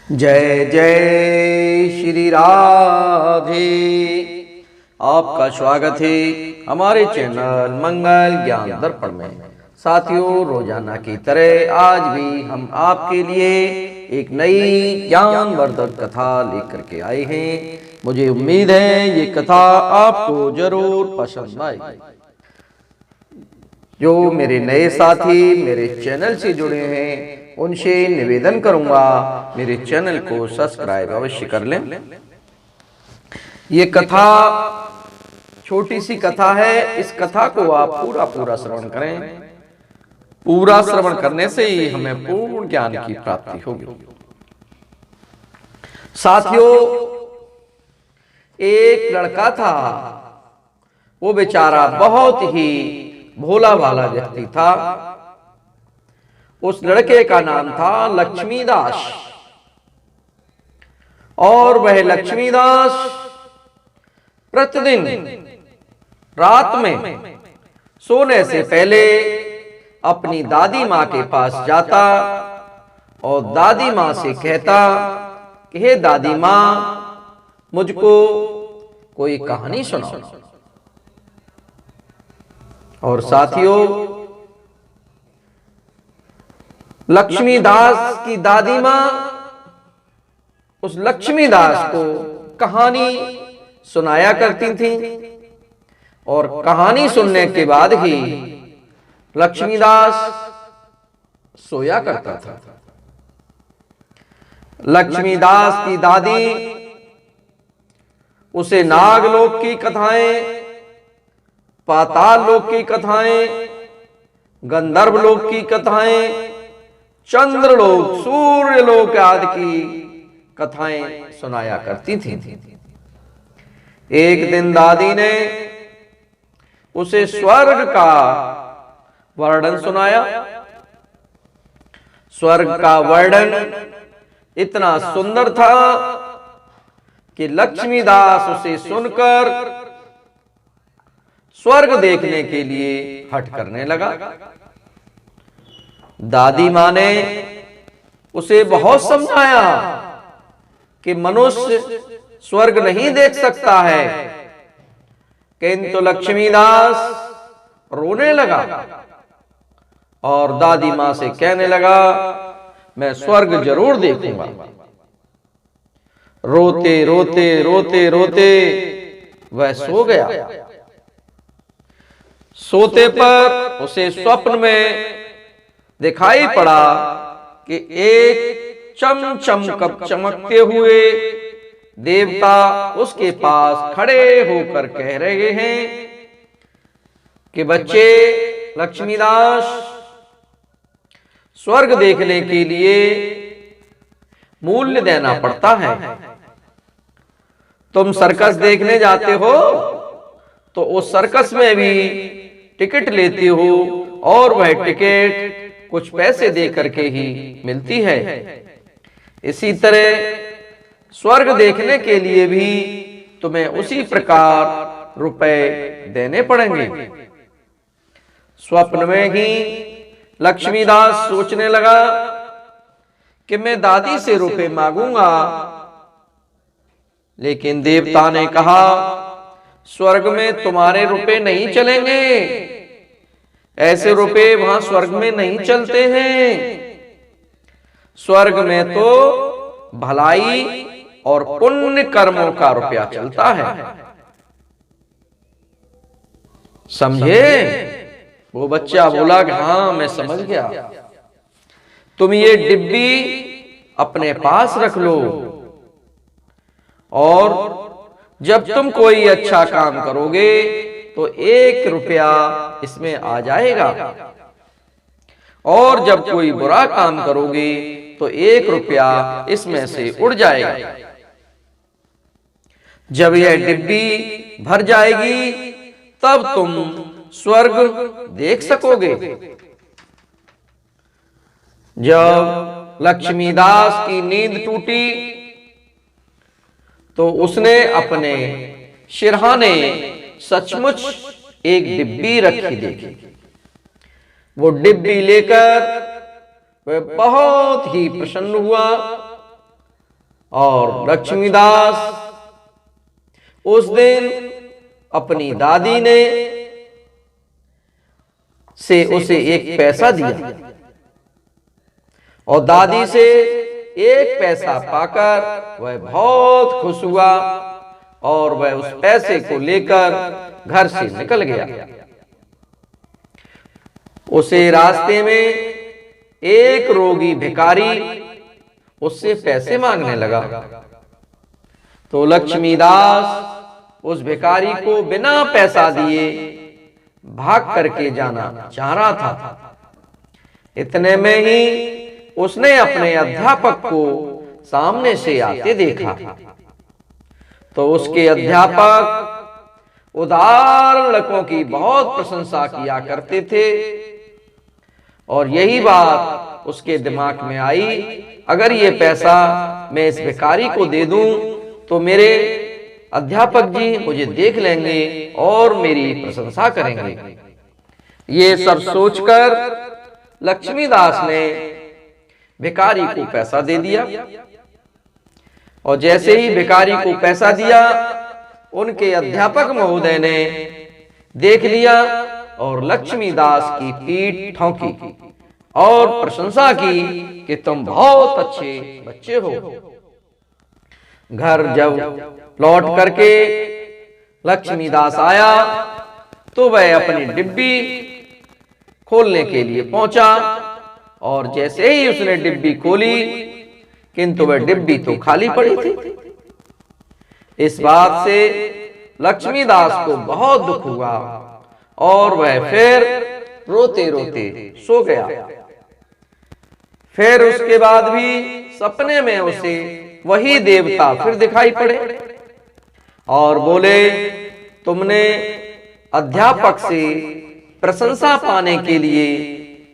जय जय श्री राधे। आपका स्वागत है हमारे चैनल मंगल ज्ञान दर्पण में। साथियों, रोजाना की तरह आज भी हम आपके लिए एक नई ज्ञानवर्धक कथा लेकर के आए हैं। मुझे उम्मीद है ये कथा आपको जरूर पसंद आएगी। जो मेरे नए साथी मेरे चैनल से जुड़े हैं उनसे निवेदन करूंगा मेरे चैनल को सब्सक्राइब अवश्य कर लें। ये कथा छोटी सी कथा है। इस कथा को आप पूरा श्रवण करें। पूरा श्रवण करने से ही हमें पूर्ण ज्ञान की प्राप्ति होगी। साथियों, एक लड़का था। वो बेचारा बहुत ही भोला भाला व्यक्ति था। उस लड़के का नाम था लक्ष्मीदास। और वह लक्ष्मीदास प्रतिदिन रात में सोने से पहले अपनी दादी माँ के पास जाता और दादी माँ से कहता कि हे दादी माँ, मुझको कोई कहानी सुनाओ। और साथियों, लक्ष्मीदास की दादी माँ उस लक्ष्मीदास को कहानी सुनाया करती थी। और कहानी सुनने के बाद ही लक्ष्मीदास सोया करता था। लक्ष्मीदास की दादी उसे नागलोक की कथाएं, पाताल लोक की कथाएं, गंधर्व लोक की कथाएं, चंद्रलोक, सूर्यलोक आदि की कथाएं सुनाया करती थी। एक दिन दादी ने उसे स्वर्ग का वर्णन सुनाया। स्वर्ग का वर्णन इतना सुंदर था कि लक्ष्मीदास उसे सुनकर स्वर्ग देखने के लिए हठ करने लगा। दादी मां ने उसे बहुत समझाया कि मनुष्य स्वर्ग नहीं देख सकता है, किंतु लक्ष्मीदास रोने लगा और दादी मां से कहने लगा, मैं स्वर्ग जरूर देखूंगा। रोते रोते रोते रोते वह सो गया। सोते पर उसे स्वप्न में दिखाई पड़ा कि एक चमकते हुए देवता उसके पास खड़े होकर कह रहे हैं कि बच्चे, लक्ष्मीदास, स्वर्ग देखने के लिए मूल्य देना पड़ता है। तुम सर्कस देखने जाते हो तो उस सर्कस में भी टिकट लेते हो और वह टिकट कुछ पैसे दे करके ही मिलती है। इसी तरह स्वर्ग देखने के लिए भी तुम्हें उसी प्रकार रुपए देने पड़ेंगे। स्वप्न में ही लक्ष्मीदास सोचने लगा कि मैं दादी से रुपए मांगूंगा, लेकिन देवता ने कहा, स्वर्ग में तुम्हारे रुपए नहीं चलेंगे। ऐसे रुपए वहां स्वर्ग में नहीं चलते हैं। स्वर्ग में तो भलाई और पुण्य कर्मों का रुपया चलता है। समझे? वो बच्चा बोला कि हाँ, मैं समझ गया। तुम ये डिब्बी अपने पास रख लो और जब तुम कोई अच्छा काम करोगे तो 1 रुपया इसमें आ जाएगा, और जब कोई बुरा काम करोगे तो 1 रुपया इसमें से उड़ जाएगा। जब यह डिब्बी भर जाएगी तब तुम स्वर्ग देख सकोगे। जब लक्ष्मीदास की नींद टूटी तो उसने अपने सिरहाने सचमुच एक डिब्बी रखी देखी। वो डिब्बी लेकर वह बहुत ही प्रसन्न हुआ और लक्ष्मीदास उस दिन अपनी दादी ने से उसे एक पैसा दिया और दादी से एक पैसा पाकर वह बहुत खुश हुआ और वह उस पैसे को लेकर घर से निकल गया। उसे रास्ते में एक रोगी भिखारी उससे पैसे मांगने लगा तो लक्ष्मीदास उस भिखारी को बिना पैसा दिए भाग करके जाना चाह रहा था। इतने में ही उसने अपने अध्यापक को सामने से आते देखा तो उसके अध्यापक उदार लड़कों की बहुत प्रशंसा किया करते थे और यही बात उसके दिमाग में आई, अगर ये पैसा मैं इस भिखारी को दे दूं तो मेरे अध्यापक जी मुझे देख लेंगे और मेरी प्रशंसा करेंगे। ये सब सोचकर लक्ष्मीदास ने भिखारी को पैसा दे दिया और जैसे ही भिखारी को पैसा दिया उनके अध्यापक महोदय ने देख लिया और लक्ष्मीदास की पीठ ठोंकी और प्रशंसा की कि तुम बहुत अच्छे बच्चे हो। घर जब लौट करके लक्ष्मीदास आया तो वह अपनी डिब्बी खोलने के लिए पहुंचा और जैसे ही उसने डिब्बी खोली किंतु वह डिब्बी तो खाली पड़ी थी। इस बात से लक्ष्मीदास को बहुत दुख हुआ और वह फिर रोते रोते सो गया। फिर उसके बाद भी सपने में उसे वही देवता फिर दिखाई पड़े और बोले, तुमने अध्यापक से प्रशंसा पाने के लिए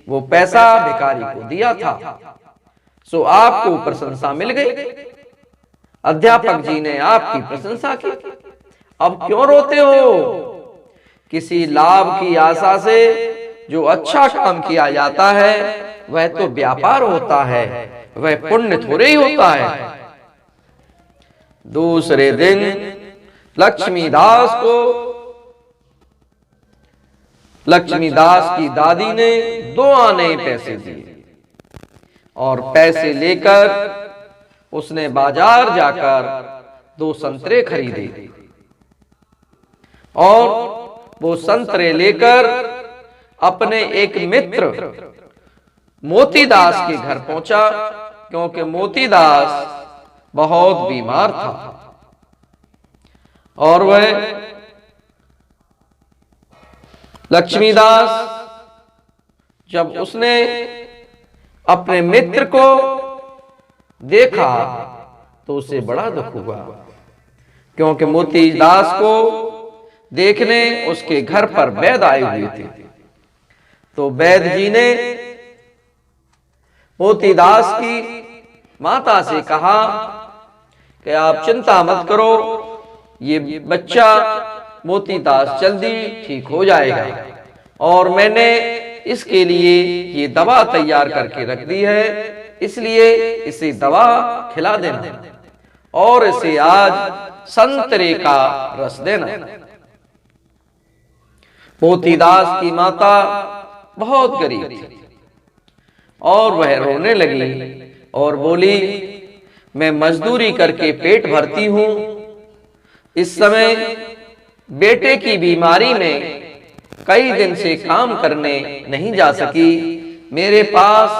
वो पैसा भिखारी को दिया था, सो आपको प्रशंसा मिल गई। अध्यापक जी ने आपकी प्रशंसा की, अब क्यों रोते हो? किसी लाभ की आशा से जो अच्छा काम किया जाता है वह तो व्यापार होता है, वह पुण्य थोड़े ही होता है। दूसरे दिन लक्ष्मीदास की दादी ने 2 आने पैसे दिए और पैसे लेकर उसने बाजार जाकर 2 संतरे खरीदे और वो संतरे लेकर अपने एक मित्र मोतीदास के घर पहुंचा, क्योंकि मोतीदास बहुत बीमार था और वह लक्ष्मीदास जब उसने अपने मित्र को देखा तो उसे बड़ा दुख हुआ, क्योंकि मोतीदास को देखने उसके घर पर वैद्य आए हुए थे। तो वैद्य जी ने मोतीदास की माता से कहा कि आप चिंता मत करो, ये बच्चा मोतीदास जल्दी ठीक हो जाएगा और मैंने इसके लिए ये दवा तैयार करके रख दी है, इसलिए इसे दवा खिला देना और इसे आज संतरे का रस देना। मोतीदास की माता बहुत गरीब थी और वह रोने लगी और बोली, मैं मजदूरी करके पेट भरती हूं, इस समय बेटे की बीमारी में कई दिन से काम करने नहीं जा सकी, मेरे पास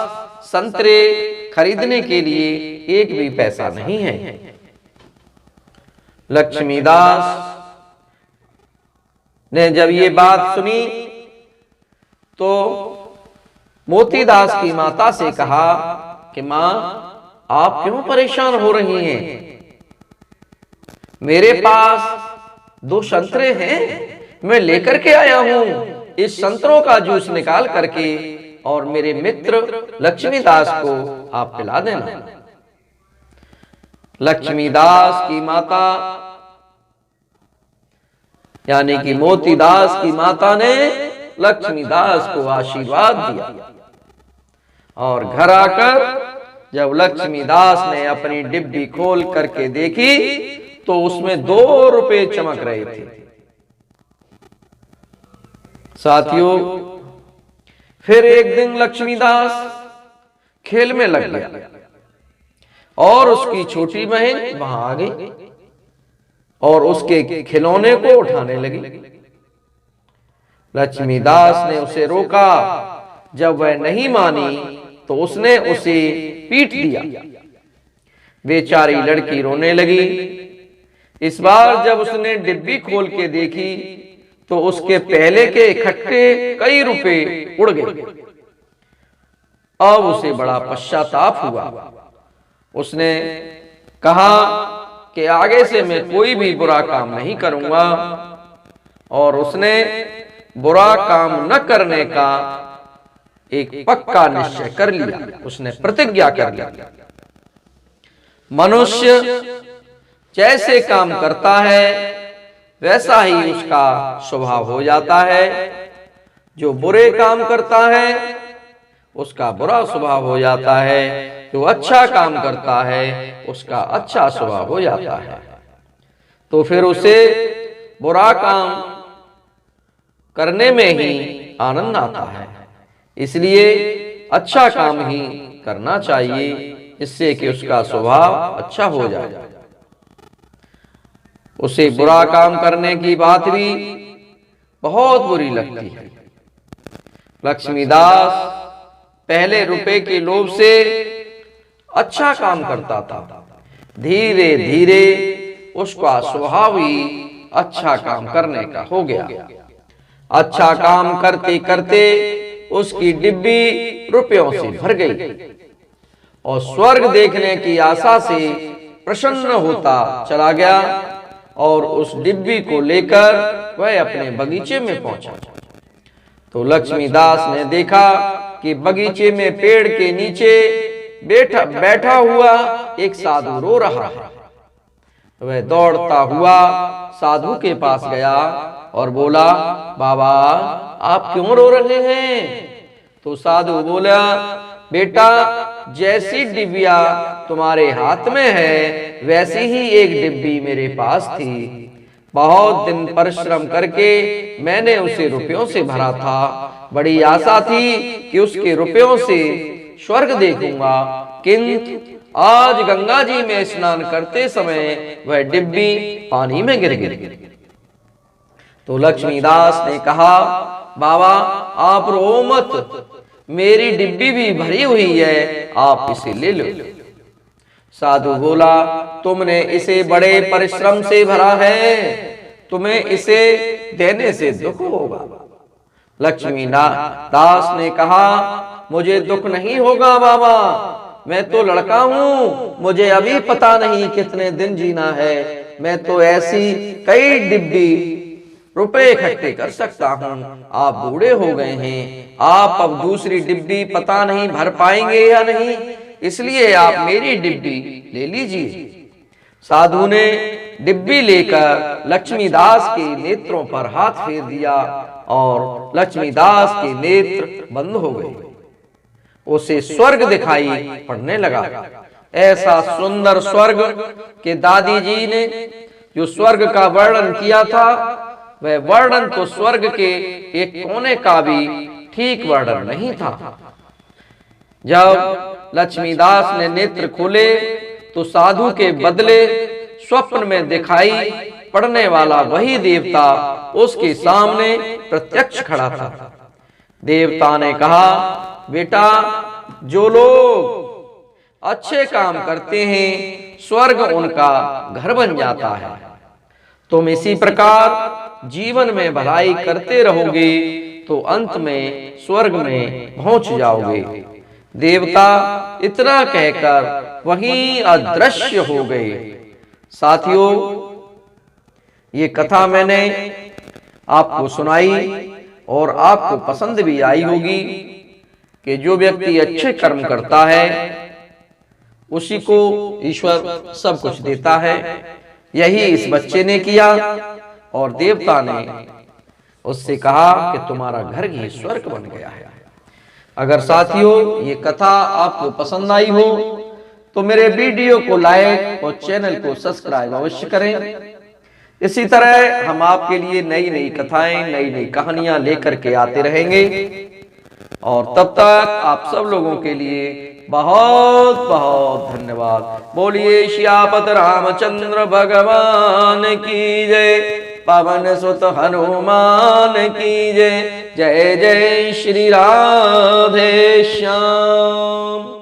संतरे खरीदने के लिए एक भी पैसा नहीं है। लक्ष्मीदास ने जब ये बात सुनी तो मोतीदास की माता से कहा कि मां, आप क्यों परेशान हो रही हैं? मेरे पास 2 संतरे हैं, मैं लेकर के आया हूं, इस संतरों का जूस निकाल करके और मेरे मित्र लक्ष्मीदास को आप पिला देना। लक्ष्मीदास की माता यानी कि मोतीदास की माता ने लक्ष्मीदास को आशीर्वाद दिया और घर आकर जब लक्ष्मीदास ने अपनी डिब्बी खोल करके देखी तो उसमें 2 रुपए चमक रहे थे। साथियों, फिर एक दिन लक्ष्मीदास खेल में लग गया और उसकी छोटी बहन वहां आ गई और उसके खिलौने को उठाने लगी। लक्ष्मीदास ने उसे रोका। जब वह नहीं मानी तो उसने उसे पीट दिया। बेचारी लड़की रोने लगी। इस बार जब उसने डिब्बी खोल के देखी तो उसके पहले के इकट्ठे कई रुपए उड़ गए। अब उसे बड़ा पश्चाताप हुआ। उसने कहा कि आगे से मैं कोई भी बुरा काम नहीं करूंगा, और उसने बुरा काम न करने का एक पक्का निश्चय कर लिया। उसने प्रतिज्ञा कर लिया। मनुष्य जैसे काम करता है वैसा ही उसका स्वभाव हो जाता है। जो बुरे काम करता है उसका बुरा स्वभाव हो जाता है, जो अच्छा काम करता है उसका अच्छा स्वभाव हो जाता है। तो फिर उसे बुरा काम करने में ही आनंद आता है। इसलिए अच्छा काम ही करना चाहिए, जिससे कि उसका स्वभाव अच्छा हो जाए। उसे बुरा काम करने की बात भी बहुत बुरी लगती है। लक्ष्मीदास पहले रुपए के लोभ से अच्छा काम करता था। धीरे धीरे उसका स्वभाव ही अच्छा काम करने का हो गया। अच्छा काम करते करते उसकी डिब्बी रुपयों से भर गई और स्वर्ग देखने की आशा से प्रसन्न होता चला गया। और उस डिब्बी को लेकर वह अपने बगीचे में पहुंचा। तो लक्ष्मीदास ने देखा कि बगीचे में पेड़ के नीचे बैठा हुआ एक साधु रो रहा है। वह दौड़ता हुआ साधु के पास गया और बोला, बाबा आप क्यों रो रहे हैं? तो साधु बोला, बेटा जैसी डिबिया तुम्हारे हाथ में है वैसी ही एक डिब्बी मेरे पास थी। बहुत दिन परिश्रम करके मैंने उसे रुपयों से भरा था। बड़ी आशा थी कि उसके रुपयों से स्वर्ग देखूंगा, किंतु आज गंगा जी में स्नान करते समय वह डिब्बी पानी में गिर गई। तो लक्ष्मीदास ने कहा, बाबा आप रो मत, मेरी डिब्बी भी भरी हुई है, आप इसे ले लो। साधु बोला, तुमने इसे बड़े परिश्रम से भरा है, तुम्हें इसे देने से दुख होगा। लक्ष्मीदास ने कहा, मुझे दुख नहीं होगा बाबा, मैं तो लड़का हूं, मुझे अभी पता नहीं कितने दिन जीना है। मैं तो ऐसी कई डिब्बी रुपए इकट्ठे कर सकता हूं। आप बूढ़े हो गए हैं, आप अब दूसरी डिब्बी पता नहीं भर पाएंगे या नहीं, इसलिए आप मेरी डिब्बी ले लीजिए। साधु ने डिब्बी लेकर लक्ष्मीदास के नेत्रों पर हाथ फेर दिया और लक्ष्मीदास के नेत्र बंद हो गए। उसे स्वर्ग दिखाई पड़ने लगा। ऐसा सुंदर स्वर्ग के दादी जी ने जो स्वर्ग का वर्णन किया था, वह वर्णन तो स्वर्ग के एक कोने का भी ठीक वर्णन नहीं था। जब लक्ष्मीदास ने नेत्र खोले तो साधु के बदले स्वप्न में दिखाई पड़ने वाला वही देवता उसके सामने प्रत्यक्ष खड़ा था। देवता ने कहा, बेटा जो लोग अच्छे काम करते हैं स्वर्ग उनका घर बन जाता है। तुम इसी प्रकार जीवन में भलाई करते रहोगे तो अंत में स्वर्ग में पहुंच जाओगे। देवता इतना कहकर वहीं अदृश्य हो गए। साथियों, ये कथा मैंने आपको सुनाई और आपको पसंद भी आई होगी कि जो व्यक्ति अच्छे कर्म करता है उसी को ईश्वर सब कुछ देता है। यही इस बच्चे ने किया और देवता ने उससे कहा कि तुम्हारा घर ही स्वर्ग बन गया है। अगर साथियों ये कथा आपको पसंद आई हो तो मेरे वीडियो को लाइक और चैनल को सब्सक्राइब अवश्य करें। इसी तरह हम आपके लिए नई नई कथाएं, नई नई कहानियां लेकर के आते रहेंगे। और तब तक आप सब लोगों के लिए बहुत बहुत धन्यवाद। बोलिए सियापत रामचंद्र भगवान की जय, पवन सुत हनुमान की जय। जय जय श्री राधे श्याम।